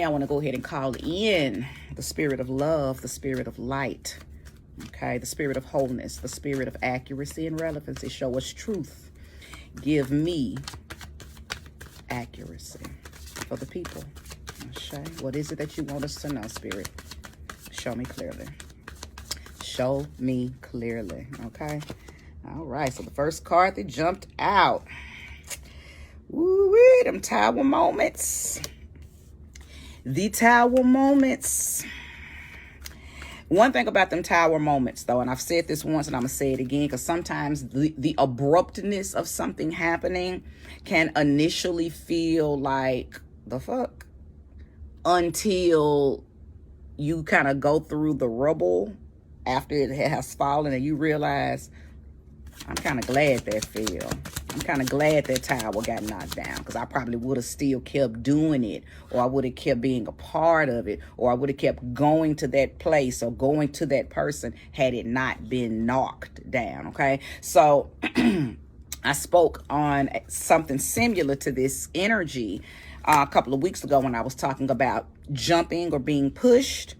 I want to go ahead and call in the spirit of love, the spirit of light, okay, the spirit of wholeness, the spirit of accuracy and relevancy. Show us truth. Give me accuracy for the people. Okay, what is it that you want us to know, Spirit? Show me clearly. Show me clearly, okay? All right, so the first card that jumped out. Woo-wee, them tower moments. The tower moments. One thing about them tower moments, though, and I've said this once and I'm going to say it again, because sometimes the abruptness of something happening can initially feel like, the fuck? Until you kind of go through the rubble after it has fallen and you realize, I'm kind of glad that fell. I'm kind of glad that tower got knocked down, because I probably would have still kept doing it, or I would have kept being a part of it, or I would have kept going to that place or going to that person had it not been knocked down, okay? So I spoke on something similar to this energy a couple of weeks ago when I was talking about jumping or being pushed.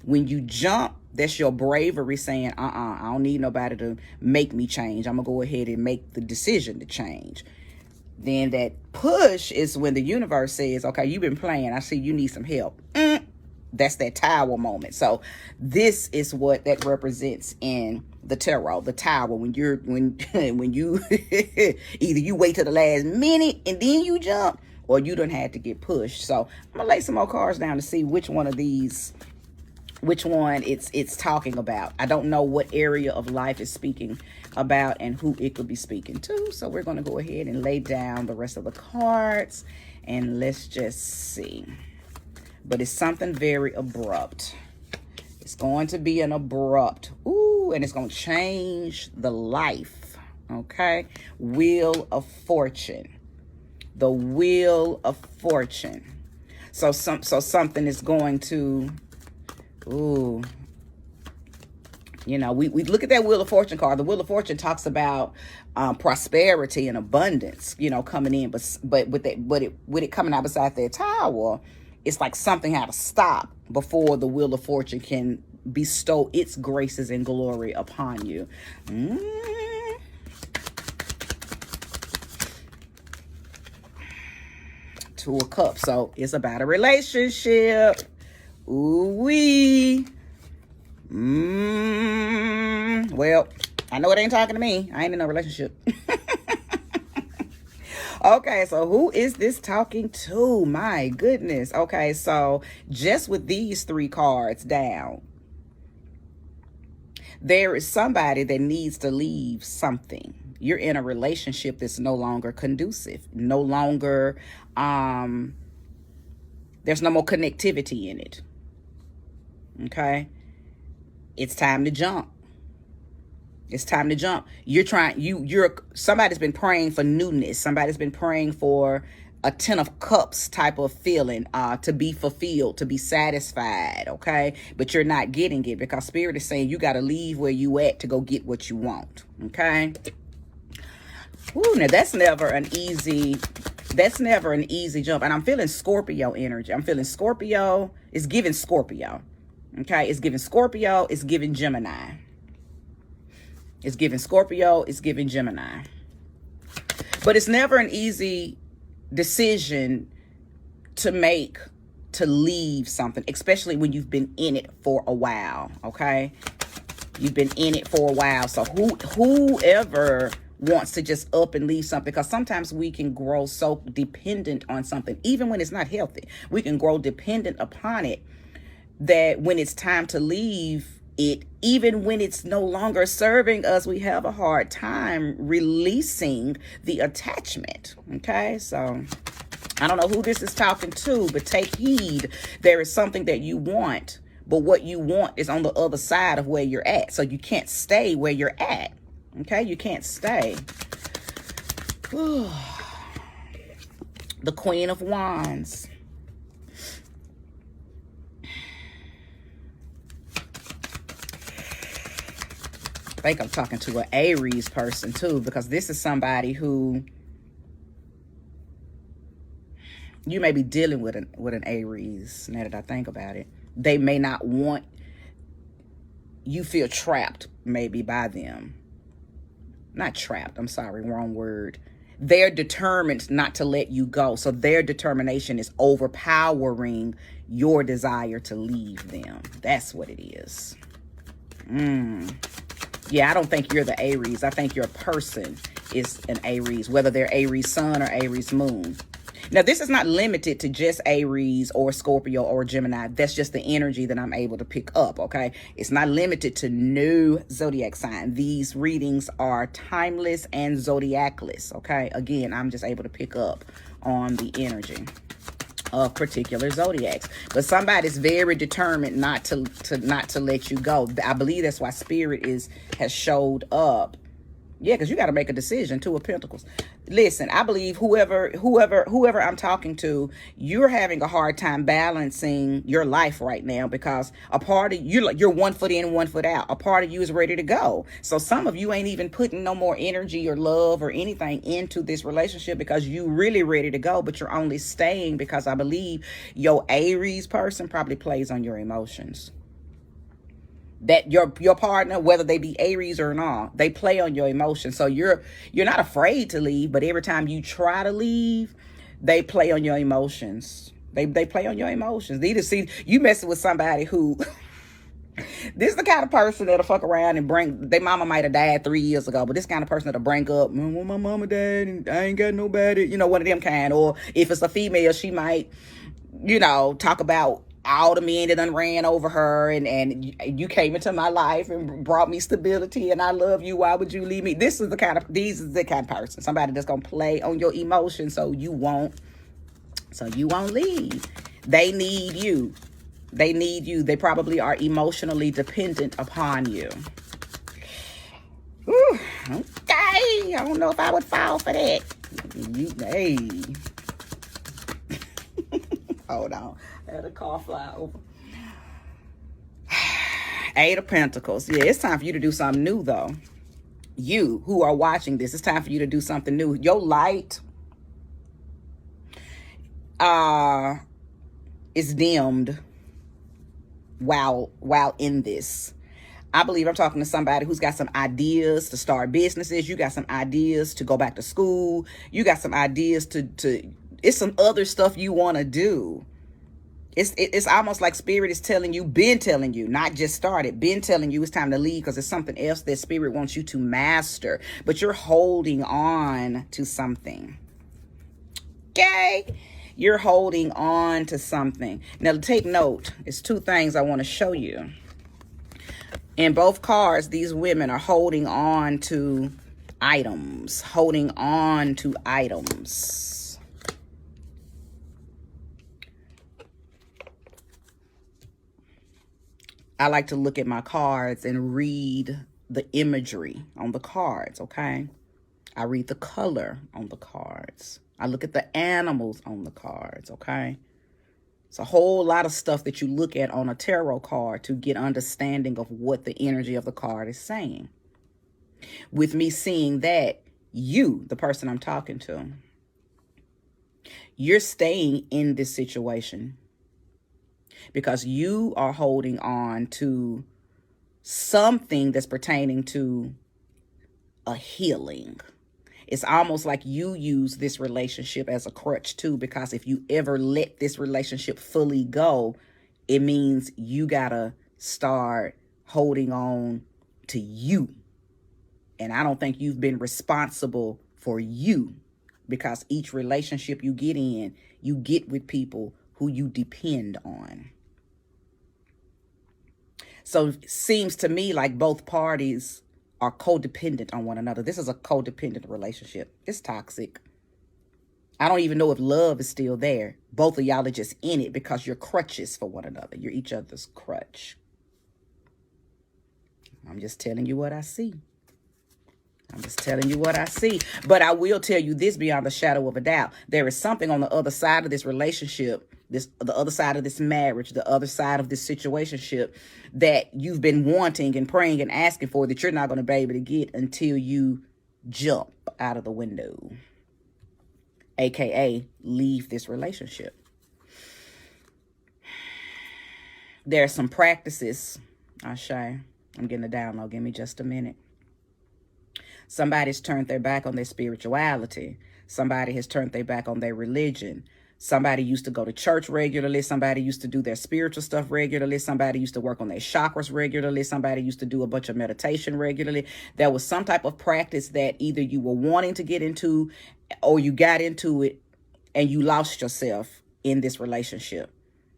When you jump, that's your bravery saying, I don't need nobody to make me change. I'm going to go ahead and make the decision to change. Then that push is when the universe says, okay, you've been playing. I see you need some help. That's that tower moment. So this is what that represents in the tarot, the tower. When you either you wait till the last minute and then you jump, or you don't have to get pushed. So I'm going to lay some more cards down to see which one it's talking about. I don't know what area of life it's speaking about and who it could be speaking to. So we're going to go ahead and lay down the rest of the cards and let's just see. But it's something very abrupt. It's going to be an abrupt. Ooh, and it's going to change the life. Okay? Wheel of Fortune. The Wheel of Fortune. So something is going to, ooh, you know, we look at that Wheel of Fortune card. The Wheel of Fortune talks about prosperity and abundance, you know, coming in, but with it coming out beside that tower, it's like something had to stop before the Wheel of Fortune can bestow its graces and glory upon you. Two of Cups. So it's about a relationship. Ooh-wee. Well, I know it ain't talking to me. I ain't in a relationship. Okay, so who is this talking to? My goodness. Okay, so just with these three cards down, there is somebody that needs to leave something. You're in a relationship that's no longer conducive. No longer, there's no more connectivity in it. Okay? It's time to jump. It's time to jump. Somebody's been praying for newness. Somebody's been praying for a 10 of cups type of feeling, to be fulfilled, to be satisfied, okay? But you're not getting it because Spirit is saying you got to leave where you at to go get what you want, okay? Ooh, now that's never an easy jump. And I'm feeling Scorpio energy. I'm feeling Scorpio. It's giving Scorpio, okay? It's giving Scorpio. It's giving Gemini. It's giving Scorpio. It's giving Gemini. But it's never an easy decision to make, to leave something, especially when you've been in it for a while, okay? You've been in it for a while. So whoever wants to just up and leave something, because sometimes we can grow so dependent on something, even when it's not healthy. We can grow dependent upon it that when it's time to leave it, even when it's no longer serving us, we have a hard time releasing the attachment, okay? So I don't know who this is talking to, but take heed. There is something that you want, but what you want is on the other side of where you're at. So you can't stay where you're at, okay? You can't stay. The Queen of Wands. I think I'm talking to an Aries person too, because this is somebody who You may be dealing with an Aries, now that I think about it. They may not want, you feel trapped maybe by them. Not trapped, I'm sorry, wrong word. They're determined not to let you go. So their determination is overpowering your desire to leave them. That's what it is. Yeah, I don't think you're the Aries. I think your person is an Aries, whether they're Aries sun or Aries moon. Now, this is not limited to just Aries or Scorpio or Gemini. That's just the energy that I'm able to pick up, okay? It's not limited to no zodiac sign. These readings are timeless and zodiacless, okay? Again, I'm just able to pick up on the energy of particular zodiacs. But somebody's very determined not to let you go. I believe that's why Spirit has showed up. Yeah, because you got to make a decision. Two of Pentacles. Listen, I believe whoever I'm talking to, you're having a hard time balancing your life right now, because a part of you, you're 1 foot in, 1 foot out. A part of you is ready to go. So some of you ain't even putting no more energy or love or anything into this relationship because you really ready to go, but you're only staying because I believe your Aries person probably plays on your emotions. That your partner, whether they be Aries or not, they play on your emotions. So you're not afraid to leave, but every time you try to leave, they play on your emotions. They play on your emotions. They just see you messing with somebody who this is the kind of person that'll fuck around and bring, their mama might have died 3 years ago, but this kind of person that'll bring up, well, my mama died and I ain't got nobody, one of them kind. Or if it's a female, she might, talk about all the men that done ran over her, and you came into my life and brought me stability, and I love you. Why would you leave me? These is the kind of person. Somebody that's gonna play on your emotions so you won't leave. They need you. They probably are emotionally dependent upon you. Whew, okay, I don't know if I would fall for that. Hey. Hold on. I had a car fly over. 8 of Pentacles. Yeah, it's time for you to do something new, though. You who are watching this, it's time for you to do something new. Your light is dimmed while in this. I believe I'm talking to somebody who's got some ideas to start businesses. You got some ideas to go back to school. You got some ideas to it's some other stuff you want to do. It's almost like Spirit is telling you, been telling you, not just started, been telling you it's time to leave, because it's something else that Spirit wants you to master, but you're holding on to something. Okay? You're holding on to something. Now, to take note, it's 2 things I want to show you. In both cards, these women are holding on to items, holding on to items. I like to look at my cards and read the imagery on the cards, okay? I read the color on the cards. I look at the animals on the cards, okay? It's a whole lot of stuff that you look at on a tarot card to get understanding of what the energy of the card is saying. With me seeing that, you, the person I'm talking to, you're staying in this situation because you are holding on to something that's pertaining to a healing. It's almost like you use this relationship as a crutch too, because if you ever let this relationship fully go, it means you gotta start holding on to you. And I don't think you've been responsible for you, because each relationship you get in, you get with people who you depend on. So it seems to me like both parties are codependent on one another. This is a codependent relationship. It's toxic. I don't even know if love is still there. Both of y'all are just in it because you're crutches for one another. You're each other's crutch. I'm just telling you what I see. But I will tell you this beyond a shadow of a doubt. There is something on the other side of this relationship, the other side of this marriage, the other side of this situationship that you've been wanting and praying and asking for that you're not going to be able to get until you jump out of the window. aka leave this relationship. There are some practices. I'm getting a download. Give me just a minute. Somebody's turned their back on their spirituality. Somebody has turned their back on their religion. Somebody used to go to church regularly. Somebody used to do their spiritual stuff regularly. Somebody used to work on their chakras regularly. Somebody used to do a bunch of meditation regularly. There was some type of practice that either you were wanting to get into or you got into it and you lost yourself in this relationship.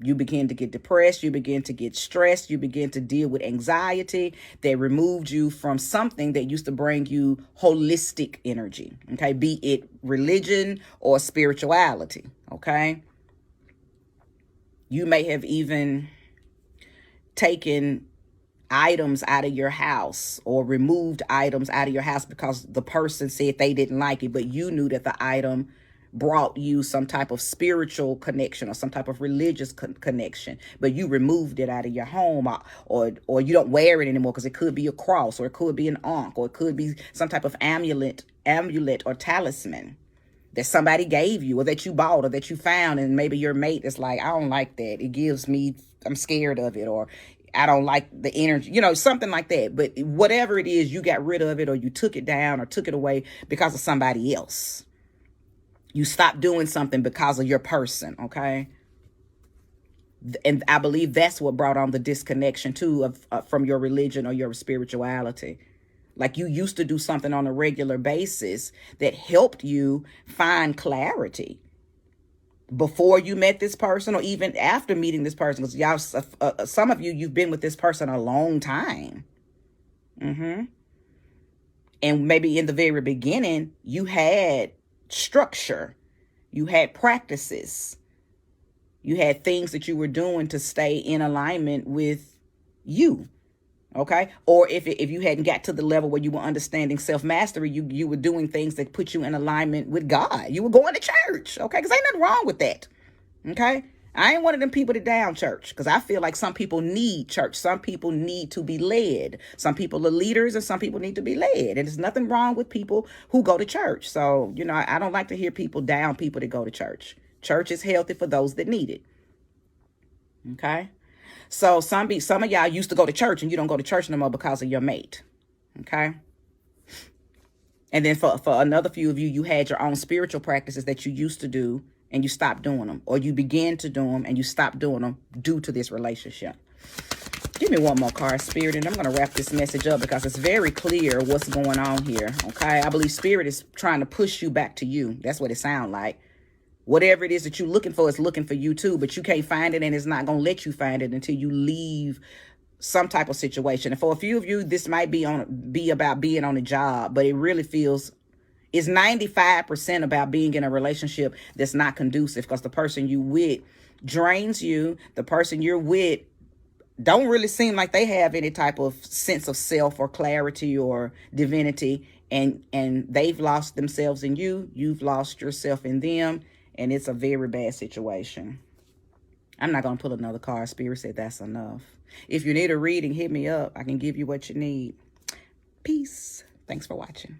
You begin to get depressed. You begin to get stressed. You begin to deal with anxiety. They removed you from something that used to bring you holistic energy. Okay. Be it religion or spirituality. Okay. You may have even taken items out of your house or removed items out of your house because the person said they didn't like it, but you knew that the item brought you some type of spiritual connection or some type of religious connection, but you removed it out of your home, or you don't wear it anymore because it could be a cross, or it could be an ankh, or it could be some type of amulet or talisman that somebody gave you or that you bought or that you found, and maybe your mate is like, I don't like that. It gives me, I'm scared of it, or I don't like the energy, something like that. But whatever it is, you got rid of it, or you took it down or took it away because of somebody else. You stop doing something because of your person, okay? And I believe that's what brought on the disconnection too from your religion or your spirituality. Like you used to do something on a regular basis that helped you find clarity before you met this person or even after meeting this person. Because y'all, some of you, you've been with this person a long time. And maybe in the very beginning, you had structure, you had practices, you had things that you were doing to stay in alignment with you, okay? Or if you hadn't got to the level where you were understanding self-mastery, you were doing things that put you in alignment with God. You were going to church, okay? Because ain't nothing wrong with that, okay? I ain't one of them people that down church, because I feel like some people need church. Some people need to be led. Some people are leaders and some people need to be led. And there's nothing wrong with people who go to church. So, I don't like to hear people down people that go to church. Church is healthy for those that need it. Okay? So some of y'all used to go to church and you don't go to church no more because of your mate. Okay? And then for another few of you, you had your own spiritual practices that you used to do and you stopped doing them, or you began to do them and you stopped doing them due to this relationship. Give me one more card, Spirit, and I'm going to wrap this message up because it's very clear what's going on here, okay? I believe Spirit is trying to push you back to you. That's what it sounds like. Whatever it is that you're looking for is looking for you too, but you can't find it, and it's not going to let you find it until you leave some type of situation. And for a few of you, this might be about being on a job, but it really feels it's 95% about being in a relationship that's not conducive because the person you with drains you. The person you're with don't really seem like they have any type of sense of self or clarity or divinity. And they've lost themselves in you. You've lost yourself in them. And it's a very bad situation. I'm not going to pull another card. Spirit said that's enough. If you need a reading, hit me up. I can give you what you need. Peace. Thanks for watching.